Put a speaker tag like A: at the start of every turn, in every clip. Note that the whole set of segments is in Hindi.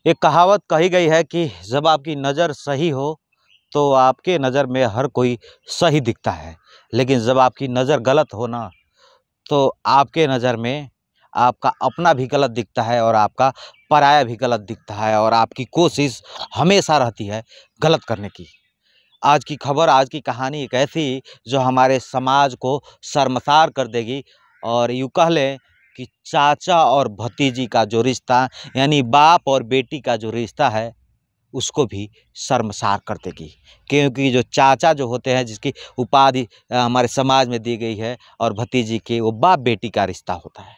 A: एक कहावत कही गई है कि जब आपकी नज़र सही हो तो आपके नज़र में हर कोई सही दिखता है, लेकिन जब आपकी नज़र गलत हो ना तो आपके नज़र में आपका अपना भी गलत दिखता है और आपका पराया भी गलत दिखता है और आपकी कोशिश हमेशा रहती है गलत करने की। आज की खबर, आज की कहानी एक ऐसी जो हमारे समाज को शर्मसार कर देगी और यूँ कह लें कि चाचा और भतीजी का जो रिश्ता यानी बाप और बेटी का जो रिश्ता है उसको भी शर्मसार कर देगी। क्योंकि जो चाचा जो होते हैं जिसकी उपाधि हमारे समाज में दी गई है और भतीजी के वो बाप बेटी का रिश्ता होता है।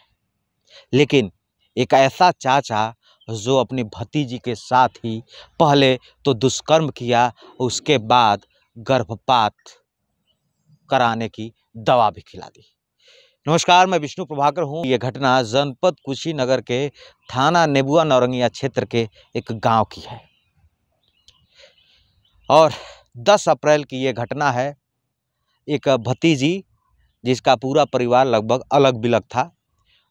A: लेकिन एक ऐसा चाचा जो अपनी भतीजी के साथ ही पहले तो दुष्कर्म किया, उसके बाद गर्भपात कराने की दवा भी खिला दी। नमस्कार, मैं विष्णु प्रभाकर हूँ। ये घटना जनपद कुशीनगर के थाना नेबुआ नौरंगिया क्षेत्र के एक गांव की है और 10 अप्रैल की ये घटना है। एक भतीजी जिसका पूरा परिवार लगभग अलग बिलग था,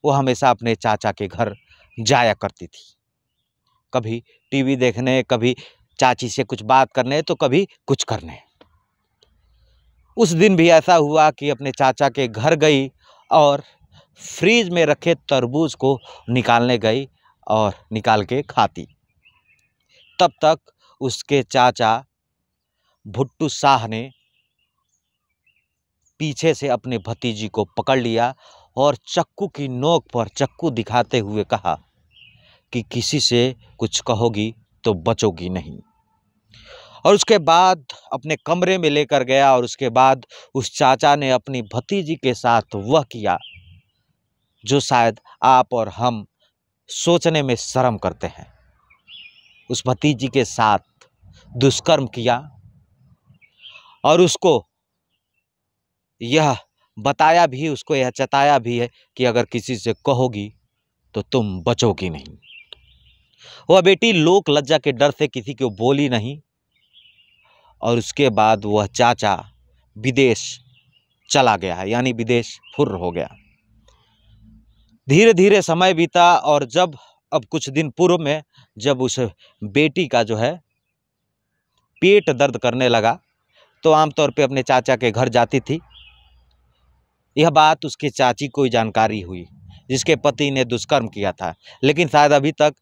A: वो हमेशा अपने चाचा के घर जाया करती थी। कभी टीवी देखने, कभी चाची से कुछ बात करने, तो कभी कुछ करने। उस दिन भी ऐसा हुआ कि अपने चाचा के घर गई और फ्रीज में रखे तरबूज को निकालने गई और निकाल के खाती। तब तक उसके चाचा भुट्टू शाह ने पीछे से अपने भतीजी को पकड़ लिया और चक्कू की नोक पर चक्कू दिखाते हुए कहा कि किसी से कुछ कहोगी तो बचोगी नहीं। और उसके बाद अपने कमरे में लेकर गया और उसके बाद उस चाचा ने अपनी भतीजी के साथ वह किया जो शायद आप और हम सोचने में शर्म करते हैं। उस भतीजी के साथ दुष्कर्म किया और उसको यह बताया भी, उसको यह चताया भी है कि अगर किसी से कहोगी तो तुम बचोगी नहीं। वह बेटी लोक लज्जा के डर से किसी को बोली नहीं और उसके बाद वह चाचा विदेश चला गया है, यानी विदेश फुर्र हो गया। धीरे धीरे समय बीता और अब कुछ दिन पूर्व में जब उस बेटी का जो है पेट दर्द करने लगा तो आमतौर पे अपने चाचा के घर जाती थी। यह बात उसके चाची को जानकारी हुई जिसके पति ने दुष्कर्म किया था, लेकिन शायद अभी तक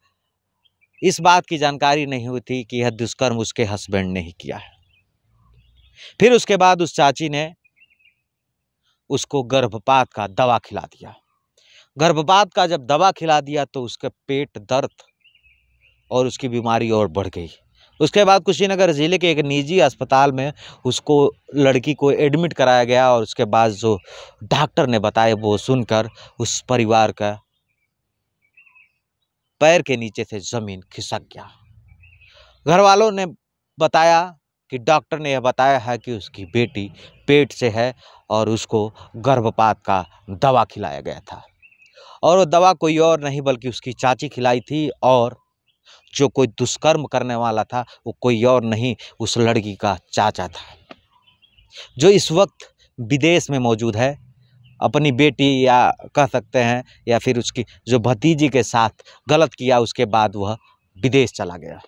A: इस बात की जानकारी नहीं हुई थी कि यह दुष्कर्म उसके हस्बैंड ने ही किया है। फिर उसके बाद उस चाची ने उसको गर्भपात का दवा खिला दिया। गर्भपात का जब दवा खिला दिया तो उसके पेट दर्द और उसकी बीमारी और बढ़ गई। उसके बाद कुशीनगर ज़िले के एक निजी अस्पताल में उसको लड़की को एडमिट कराया गया और उसके बाद जो डॉक्टर ने बताया वो सुनकर उस परिवार का पैर के नीचे से ज़मीन खिसक गया। घर वालों ने बताया कि डॉक्टर ने यह बताया है कि उसकी बेटी पेट से है और उसको गर्भपात का दवा खिलाया गया था और वो दवा कोई और नहीं बल्कि उसकी चाची खिलाई थी और जो कोई दुष्कर्म करने वाला था वो कोई और नहीं, उस लड़की का चाचा था जो इस वक्त विदेश में मौजूद है। अपनी बेटी या कह सकते हैं या फिर उसकी जो भतीजी के साथ गलत किया उसके बाद वह विदेश चला गया।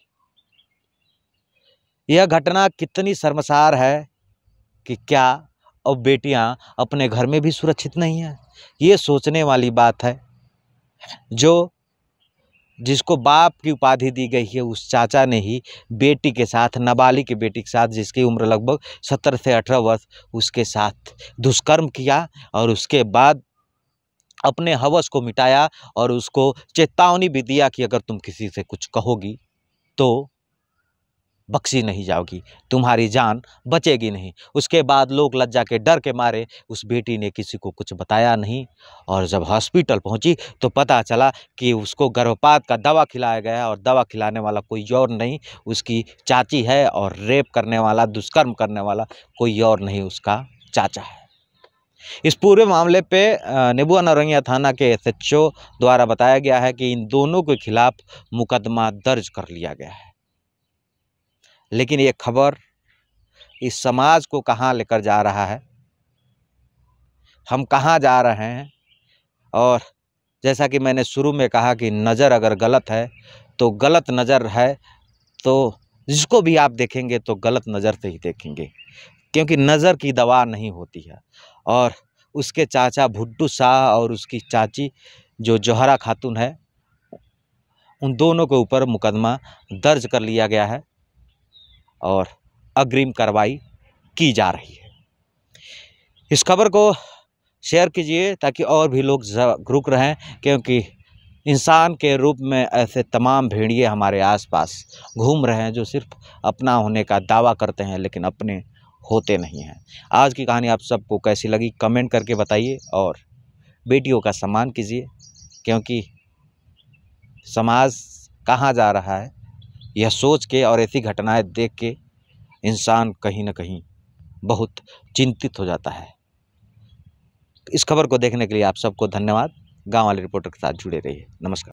A: यह घटना कितनी शर्मसार है कि क्या अब बेटियां अपने घर में भी सुरक्षित नहीं हैं। ये सोचने वाली बात है। जो जिसको बाप की उपाधि दी गई है उस चाचा ने ही बेटी के साथ, नाबालिग की बेटी के साथ जिसकी उम्र लगभग 17 से 18 वर्ष, उसके साथ दुष्कर्म किया और उसके बाद अपने हवस को मिटाया और उसको चेतावनी भी दिया कि अगर तुम किसी से कुछ कहोगी तो बख्शी नहीं जाओगी, तुम्हारी जान बचेगी नहीं। उसके बाद लोग लज्जा के डर के मारे उस बेटी ने किसी को कुछ बताया नहीं और जब हॉस्पिटल पहुंची तो पता चला कि उसको गर्भपात का दवा खिलाया गया और दवा खिलाने वाला कोई और नहीं, उसकी चाची है और रेप करने वाला, दुष्कर्म करने वाला कोई और नहीं, उसका चाचा है। इस पूरे मामले पे नेबुआ नौरंगिया थाना के SHO द्वारा बताया गया है कि इन दोनों के खिलाफ मुकदमा दर्ज कर लिया गया है। लेकिन ये खबर इस समाज को कहाँ लेकर जा रहा है, हम कहाँ जा रहे हैं। और जैसा कि मैंने शुरू में कहा कि नज़र अगर गलत है तो गलत नज़र है, तो जिसको भी आप देखेंगे तो गलत नज़र से ही देखेंगे, क्योंकि नज़र की दवा नहीं होती है। और उसके चाचा भुट्टू शाह और उसकी चाची जो जौहरा खातून है, उन दोनों के ऊपर मुकदमा दर्ज कर लिया गया है और अग्रिम कार्रवाई की जा रही है। इस खबर को शेयर कीजिए ताकि और भी लोग जागरूक रहें, क्योंकि इंसान के रूप में ऐसे तमाम भेड़िए हमारे आसपास घूम रहे हैं जो सिर्फ अपना होने का दावा करते हैं लेकिन अपने होते नहीं हैं। आज की कहानी आप सबको कैसी लगी कमेंट करके बताइए और बेटियों का सम्मान कीजिए, क्योंकि समाज कहाँ जा रहा है यह सोच के और ऐसी घटनाएं देख के इंसान कहीं ना कहीं बहुत चिंतित हो जाता है। इस खबर को देखने के लिए आप सबको धन्यवाद। गांव वाले रिपोर्टर के साथ जुड़े रहिए। नमस्कार।